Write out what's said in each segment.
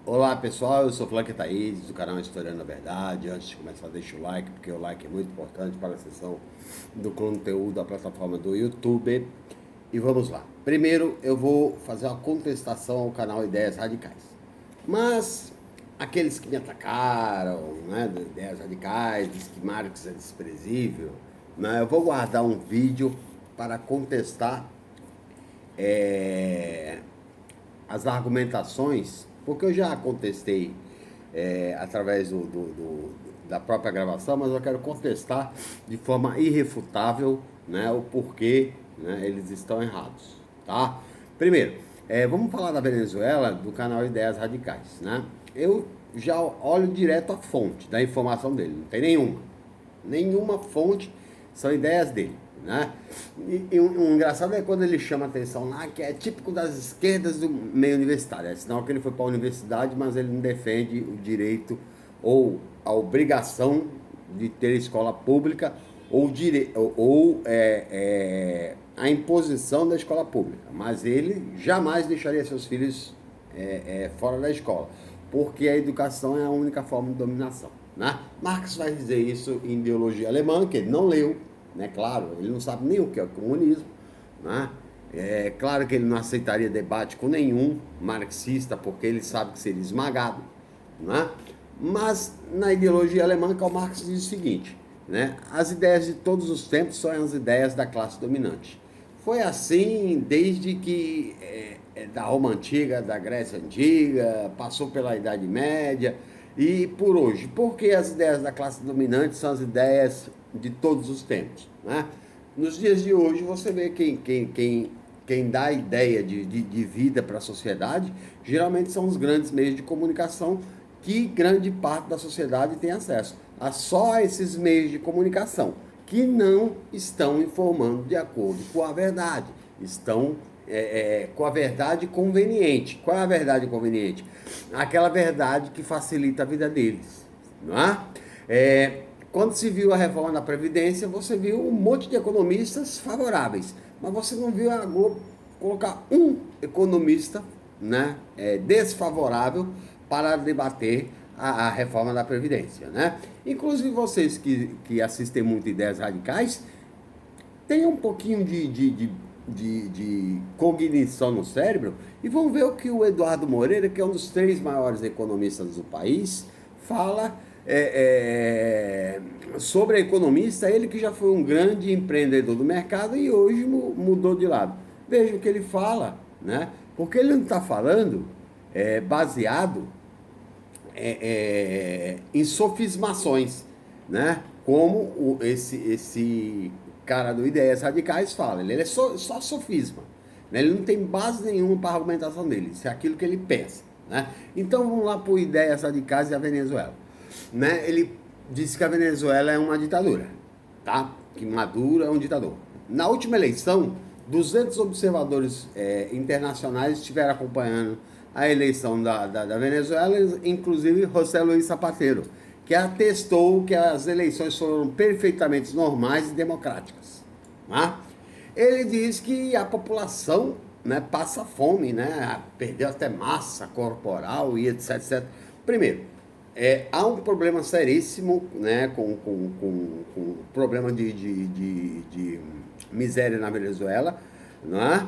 Olá pessoal, eu sou Flanque Thaís, do canal Historiando a Verdade. Antes de começar, deixa o like, porque o like é muito importante para a sessão do conteúdo da plataforma do YouTube. E vamos lá. Primeiro, eu vou fazer uma contestação ao canal Ideias Radicais. Mas aqueles que me atacaram, né, de Ideias Radicais, diz que Marx é desprezível, né, eu vou guardar um vídeo para contestar é, as argumentações, porque eu já contestei através da própria gravação, mas eu quero contestar de forma irrefutável, né, o porquê, né, eles estão errados, tá? Primeiro, vamos falar da Venezuela, do canal Ideias Radicais, né? Eu já olho direto a fonte da informação dele, não tem nenhuma fonte, são ideias dele, né? E o engraçado é quando ele chama atenção lá, que é típico das esquerdas do meio universitário. É sinal que ele foi para a universidade, mas ele não defende o direito ou a obrigação de ter escola pública ou a imposição da escola pública. Mas ele jamais deixaria seus filhos fora da escola, porque a educação é a única forma de dominação, né? Marx vai dizer isso em Ideologia Alemã, que ele não leu, né? Claro, ele não sabe nem o que é o comunismo, né? É claro que ele não aceitaria debate com nenhum marxista, porque ele sabe que seria esmagado, né? Mas na ideologia alemã, Karl Marx diz o seguinte, né? As ideias de todos os tempos são as ideias da classe dominante. Foi assim desde que da Roma Antiga, da Grécia Antiga, passou pela Idade Média e por hoje. Porque as ideias da classe dominante são as ideias de todos os tempos, né? Nos dias de hoje, você vê quem dá a ideia de vida para a sociedade, geralmente são os grandes meios de comunicação que grande parte da sociedade tem acesso a só esses meios de comunicação, que não estão informando de acordo com a verdade, estão com a verdade conveniente. Qual é a verdade conveniente? Aquela verdade que facilita a vida deles, não é? Quando se viu a reforma da Previdência, você viu um monte de economistas favoráveis, mas você não viu a Globo colocar um economista, né, desfavorável para debater a reforma da Previdência, né? Inclusive vocês que assistem muito Ideias Radicais, tenham um pouquinho de cognição no cérebro e vão ver o que o Eduardo Moreira, que é um dos 3 maiores economistas do país, fala sobre a economista, ele que já foi um grande empreendedor do mercado e hoje mudou de lado. Veja o que ele fala, né? Porque ele não está falando baseado em sofismações, né? Como esse cara do Ideias Radicais fala. Ele é só sofisma, né? Ele não tem base nenhuma para a argumentação dele. Isso é aquilo que ele pensa, né? Então vamos lá para Ideias Radicais e a Venezuela, né? Ele disse que a Venezuela é uma ditadura, tá? Que Maduro é um ditador. Na última eleição, 200 observadores internacionais estiveram acompanhando a eleição da Venezuela, inclusive José Luiz Zapatero, que atestou que as eleições foram perfeitamente normais e democráticas, né? Ele diz que a população, né, passa fome, né, perdeu até massa corporal e etc, etc. Primeiro, há um problema seríssimo, né, com problema de miséria na Venezuela, não é?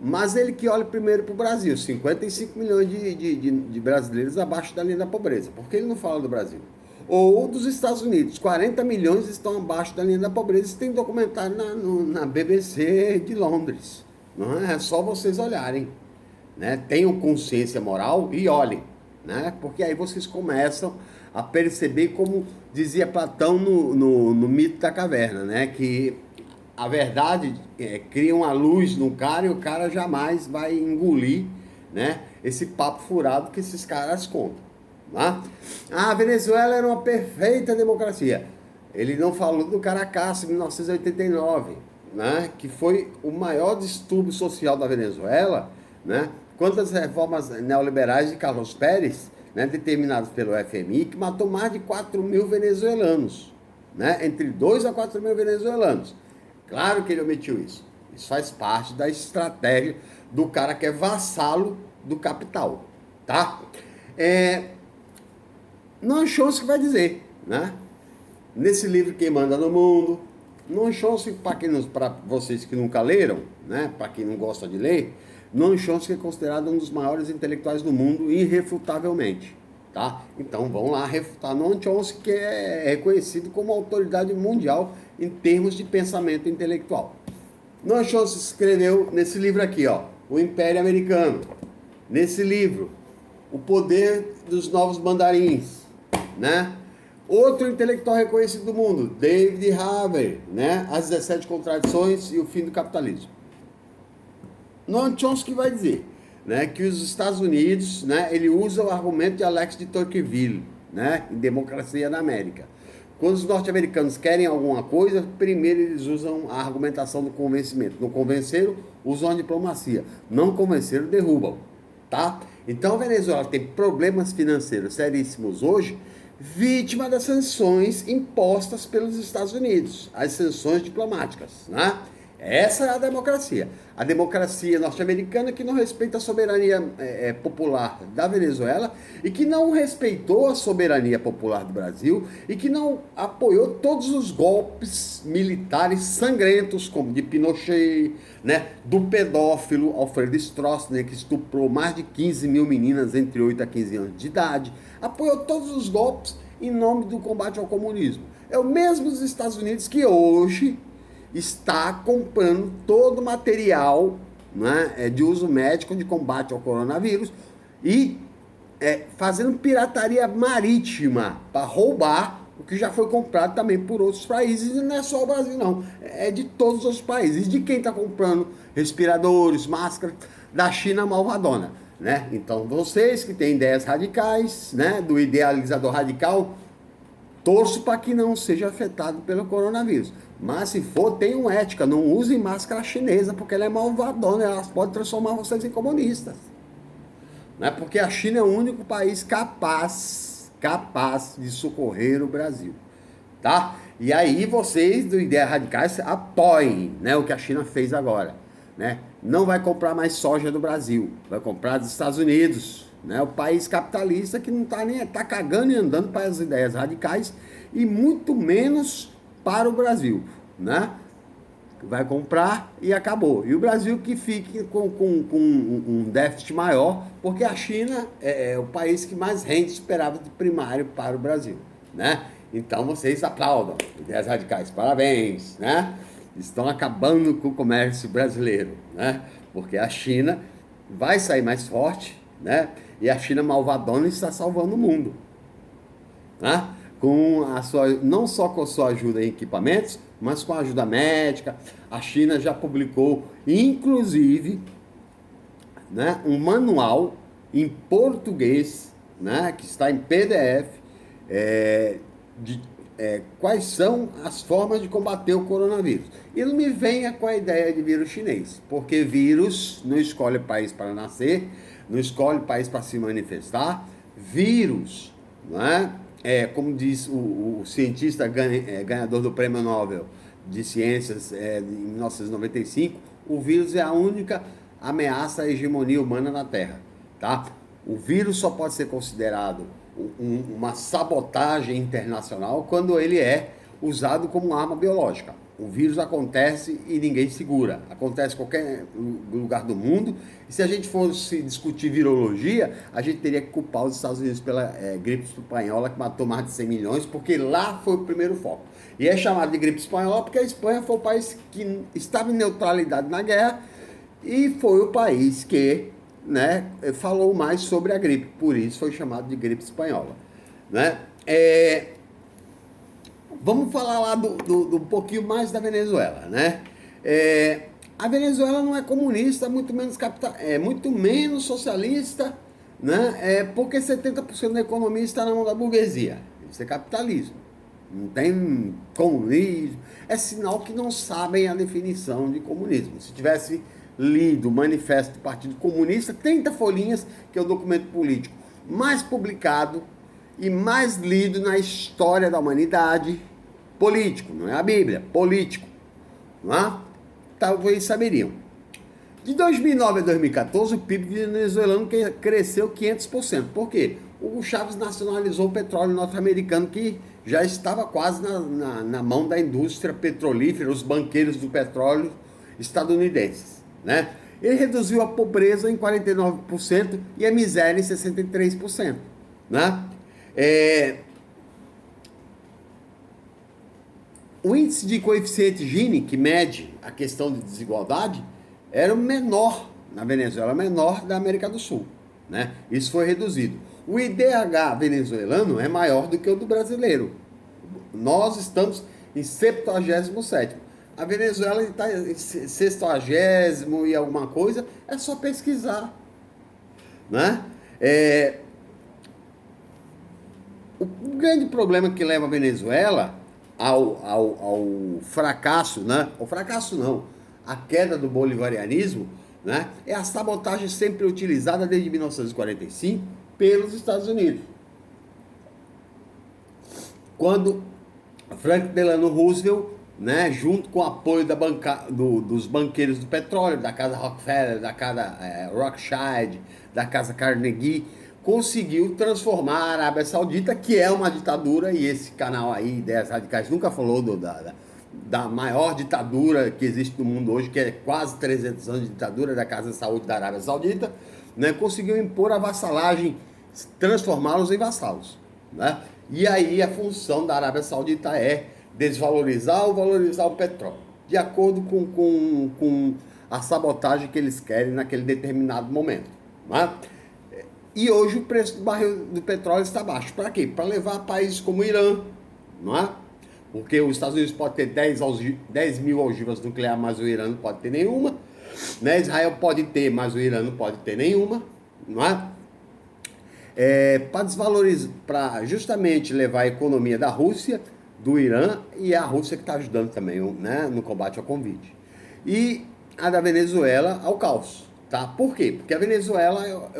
Mas ele que olha primeiro para o Brasil, 55 milhões de brasileiros abaixo da linha da pobreza. Por que ele não fala do Brasil? Ou dos Estados Unidos, 40 milhões estão abaixo da linha da pobreza. Isso tem documentário na BBC de Londres. Não é só vocês olharem, né? Tenham consciência moral e olhem, né? Porque aí vocês começam a perceber, como dizia Platão no mito da caverna, né? Que a verdade cria uma luz no cara e o cara jamais vai engolir, né, esse papo furado que esses caras contam, tá? A Venezuela era uma perfeita democracia. Ele não falou do Caracas, em 1989, né, que foi o maior distúrbio social da Venezuela, né? Quantas reformas neoliberais de Carlos Pérez, né, determinadas pelo FMI, que matou mais de 4 mil venezuelanos, né, entre 2 a 4 mil venezuelanos. Claro que ele omitiu isso. Isso faz parte da estratégia do cara que é vassalo do capital, tá? Noam Chomsky vai dizer, né? Nesse livro Quem Manda no Mundo, Noam Chomsky, para vocês que nunca leram, né? Para quem não gosta de ler, Noam Chomsky é considerado um dos maiores intelectuais do mundo, irrefutavelmente, tá? Então vão lá refutar Noam Chomsky, que é reconhecido como autoridade mundial em termos de pensamento intelectual. Noam Chomsky escreveu nesse livro aqui, ó, O Império Americano. Nesse livro, O Poder dos Novos Mandarins, né? Outro intelectual reconhecido do mundo, David Harvey, né? As 17 Contradições e o Fim do Capitalismo. Noam Chomsky vai dizer, né, que os Estados Unidos, né, ele usa o argumento de Alex de Tocqueville, né, em Democracia na América. Quando os norte-americanos querem alguma coisa, primeiro eles usam a argumentação do convencimento. Não convenceram, usam a diplomacia. Não convenceram, derrubam. Tá? Então a Venezuela tem problemas financeiros seríssimos hoje, vítima das sanções impostas pelos Estados Unidos, as sanções diplomáticas, né? Essa é a democracia norte-americana que não respeita a soberania popular da Venezuela e que não respeitou a soberania popular do Brasil e que não apoiou todos os golpes militares sangrentos, como de Pinochet, né, do pedófilo Alfredo Stroessner, que estuprou mais de 15 mil meninas entre 8 a 15 anos de idade, apoiou todos os golpes em nome do combate ao comunismo. É o mesmo dos Estados Unidos que hoje está comprando todo o material, né, de uso médico de combate ao coronavírus e fazendo pirataria marítima para roubar o que já foi comprado também por outros países. E não é só o Brasil, não. É de todos os países. De quem está comprando respiradores, máscaras? Da China malvadona, né? Então, vocês que têm ideias radicais, né, do idealizador radical, torço para que não seja afetado pelo coronavírus. Mas se for, tenham ética. Não usem máscara chinesa, porque ela é malvadona. Ela pode transformar vocês em comunistas. Né? Porque a China é o único país capaz de socorrer o Brasil. Tá? E aí vocês, do Ideias Radicais, apoiem, né, o que a China fez agora. Né? Não vai comprar mais soja do Brasil. Vai comprar dos Estados Unidos. Né? O país capitalista que não está nem cagando e andando para as ideias radicais e muito menos para o Brasil, né? Vai comprar e acabou. E o Brasil que fique com um déficit maior, porque a China é o país que mais rende superávit primário para o Brasil, né? Então vocês aplaudam, ideias radicais, parabéns, né? Estão acabando com o comércio brasileiro, né? Porque a China vai sair mais forte, né? E a China malvadona está salvando o mundo, né? Com a sua, não só com a sua ajuda em equipamentos, mas com a ajuda médica. A China já publicou, inclusive, né, um manual em português, né, que está em PDF, de quais são as formas de combater o coronavírus. E não me venha com a ideia de vírus chinês, porque vírus não escolhe país para nascer, não escolhe país para se manifestar. Vírus, não é? Como diz o cientista ganhador do Prêmio Nobel de Ciências em 1995, o vírus é a única ameaça à hegemonia humana na Terra. Tá? O vírus só pode ser considerado uma sabotagem internacional quando ele é usado como arma biológica. O vírus acontece e ninguém segura. Acontece em qualquer lugar do mundo. E se a gente fosse discutir virologia, a gente teria que culpar os Estados Unidos pela gripe espanhola, que matou mais de 100 milhões, porque lá foi o primeiro foco. E é chamado de gripe espanhola porque a Espanha foi o país que estava em neutralidade na guerra e foi o país que, né, falou mais sobre a gripe. Por isso foi chamado de gripe espanhola. Né? Vamos falar lá do pouquinho mais da Venezuela, né? A Venezuela não é comunista, muito menos socialista, né? Porque 70% da economia está na mão da burguesia. Isso é capitalismo. Não tem comunismo. É sinal que não sabem a definição de comunismo. Se tivesse lido o Manifesto do Partido Comunista, 30 folhinhas, que é o documento político mais publicado e mais lido na história da humanidade, político, não é a Bíblia, político, não é? Talvez saberiam. De 2009 a 2014, o PIB venezuelano cresceu 500%. Por quê? O Chávez nacionalizou o petróleo norte-americano, que já estava quase na mão da indústria petrolífera, os banqueiros do petróleo estadunidenses, né? Ele reduziu a pobreza em 49% e a miséria em 63%, né? O índice de coeficiente Gini, que mede a questão de desigualdade, era o menor na Venezuela, menor da América do Sul, né? Isso foi reduzido. O IDH venezuelano é maior do que o do brasileiro. Nós estamos em 77º. A Venezuela está em 60º e alguma coisa, é só pesquisar, né? O grande problema que leva a Venezuela ao fracasso, né? O fracasso não, a queda do bolivarianismo, né? É a sabotagem sempre utilizada desde 1945 pelos Estados Unidos. Quando Franklin Delano Roosevelt, né, junto com o apoio dos banqueiros do petróleo, da casa Rockefeller, da casa Rothschild, da casa Carnegie, conseguiu transformar a Arábia Saudita, que é uma ditadura, e esse canal aí, Ideias Radicais, nunca falou da maior ditadura que existe no mundo hoje, que é quase 300 anos de ditadura da Casa de Saúde da Arábia Saudita, né, conseguiu impor a vassalagem, transformá-los em vassalos, né? E aí a função da Arábia Saudita é desvalorizar ou valorizar o petróleo, de acordo com a sabotagem que eles querem naquele determinado momento, né? E hoje o preço do barril do petróleo está baixo. Para quê? Para levar países como o Irã, não é? Porque os Estados Unidos pode ter 10 mil ogivas nucleares, mas o Irã não pode ter nenhuma, né? Israel pode ter, mas o Irã não pode ter nenhuma, não é? Para desvalorizar, para justamente levar a economia da Rússia, do Irã, e a Rússia que está ajudando também, né, no combate ao Covid. E a da Venezuela ao caos, tá? Por quê? Porque a Venezuela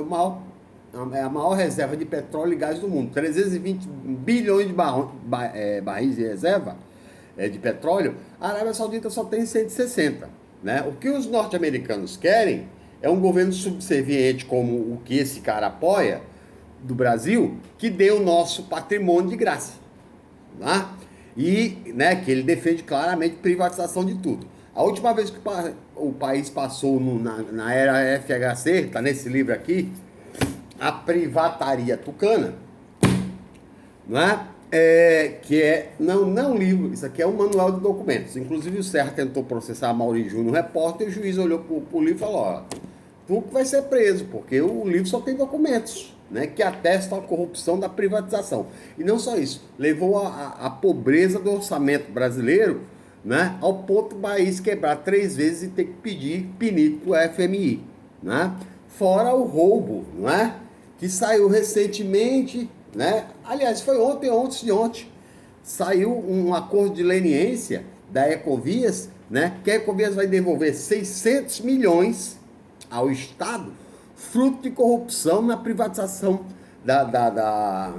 é a maior reserva de petróleo e gás do mundo, 320 bilhões de barris de reserva de petróleo. A Arábia Saudita só tem 160, né? O que os norte-americanos querem é um governo subserviente como o que esse cara apoia, do Brasil, que dê o nosso patrimônio de graça, né? E, né, que ele defende claramente privatização de tudo. A última vez que o país passou na era FHC, está nesse livro aqui, a privataria tucana, né? Não um livro, isso aqui é um manual de documentos. Inclusive o Serra tentou processar a Mauri Júnior, repórter, e o juiz olhou para o livro e falou: ó, tu vai ser preso, porque o livro só tem documentos, né, que atestam a corrupção da privatização. E não só isso, levou a pobreza do orçamento brasileiro, né, ao ponto do país quebrar 3 vezes e ter que pedir pinico para o FMI, né? Fora o roubo, não é? Que saiu recentemente, né? Aliás, foi ontem, saiu um acordo de leniência da Ecovias, né? Que a Ecovias vai devolver 600 milhões ao Estado, fruto de corrupção na privatização da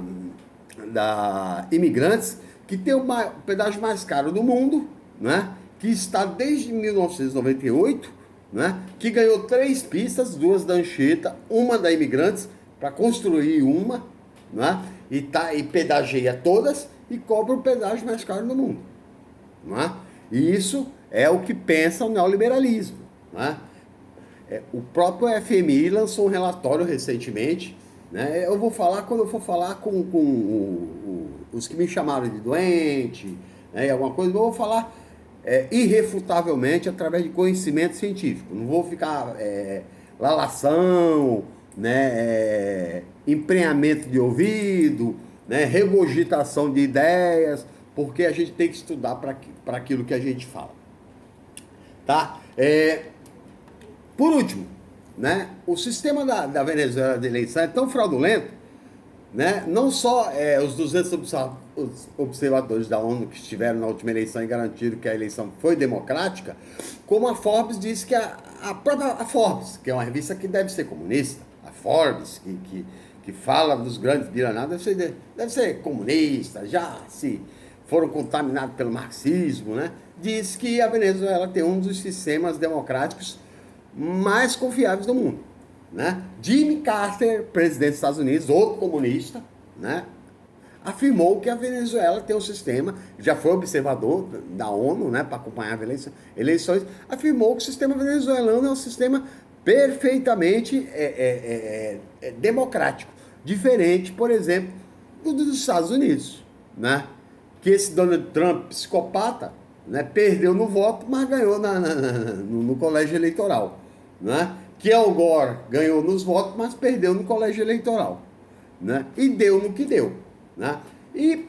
Imigrantes, que tem o pedágio mais caro do mundo, né? Que está desde 1998, né? Que ganhou 3 pistas, 2 da Anchieta, uma da Imigrantes, para construir uma, né? E pedageia todas e cobra o pedágio mais caro do mundo, né? E isso é o que pensa o neoliberalismo, né? O próprio FMI lançou um relatório recentemente, né? Eu vou falar quando eu for falar com os que me chamaram de doente, né, alguma coisa, eu vou falar irrefutavelmente através de conhecimento científico. Não vou ficar lalação, né, emprenhamento de ouvido, né, regurgitação de ideias, porque a gente tem que estudar para aquilo que a gente fala. Tá? Por último, né, o sistema da Venezuela de eleição é tão fraudulento, né, não só os 200 observadores da ONU que estiveram na última eleição e garantiram que a eleição foi democrática, como a Forbes disse que a própria Forbes, que é uma revista que deve ser comunista, a Forbes, que fala dos grandes bilionários, deve ser comunista, já se foram contaminados pelo marxismo, né, diz que a Venezuela tem um dos sistemas democráticos mais confiáveis do mundo, né? Jimmy Carter, presidente dos Estados Unidos, outro comunista, né? Afirmou que a Venezuela tem um sistema, já foi observador da ONU, né, para acompanhar as eleições, afirmou que o sistema venezuelano é um sistema perfeitamente democrático, diferente, por exemplo, do dos Estados Unidos, né? Que esse Donald Trump, psicopata, né, perdeu no voto, mas ganhou no colégio eleitoral, né? Que Al Gore ganhou nos votos, mas perdeu no colégio eleitoral, né? E deu no que deu, né? E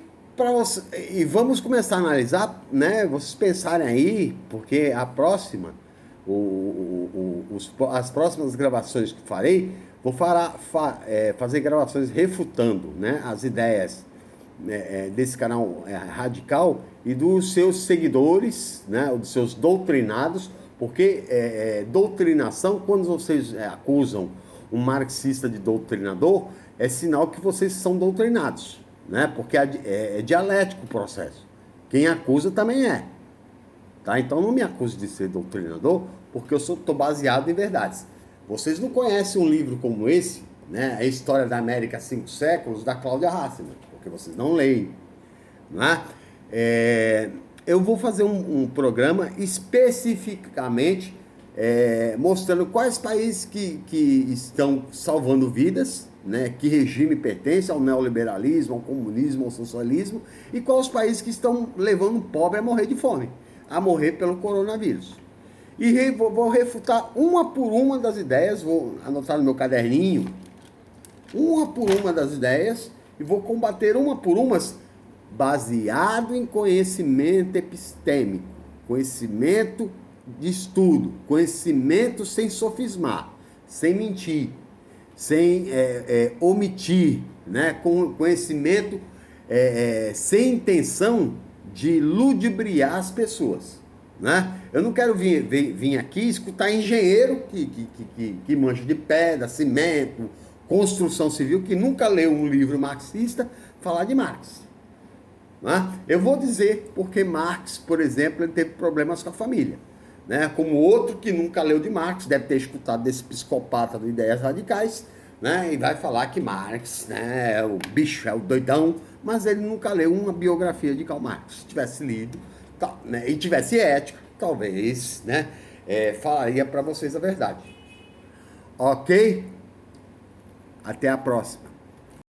e vamos começar a analisar, né? Vocês pensarem aí, porque a próxima, as próximas gravações que farei, vou fazer gravações refutando, né, as ideias desse canal radical e dos seus seguidores, né, dos seus doutrinados, porque doutrinação, quando vocês acusam um marxista de doutrinador, é sinal que vocês são doutrinados, né, porque é dialético o processo. Quem acusa também é. Tá? Então não me acuse de ser doutrinador, porque eu estou baseado em verdades. Vocês não conhecem um livro como esse, né, A História da América há 5 séculos, da Cláudia Hasselmann, porque vocês não leem. Né? Eu vou fazer um programa especificamente mostrando quais países que estão salvando vidas, né, que regime pertence ao neoliberalismo, ao comunismo, ao socialismo, e quais os países que estão levando o pobre a morrer de fome, a morrer pelo coronavírus. E vou refutar uma por uma das ideias, vou anotar no meu caderninho, uma por uma das ideias, e vou combater uma por umas baseado em conhecimento epistêmico, conhecimento de estudo, conhecimento sem sofismar, sem mentir, sem omitir, né? Conhecimento sem intenção de ludibriar as pessoas. Né? Eu não quero vir aqui escutar engenheiro que mancha de pedra, cimento, construção civil, que nunca leu um livro marxista, falar de Marx. Né? Eu vou dizer porque Marx, por exemplo, ele teve problemas com a família. Né? Como outro que nunca leu de Marx, deve ter escutado desse psicopata de ideias radicais, né? E vai falar que Marx, né, é o bicho, é o doidão, mas ele nunca leu uma biografia de Karl Marx. Se tivesse lido, né, e tivesse ética, talvez, né, falaria para vocês a verdade. Ok? Até a próxima.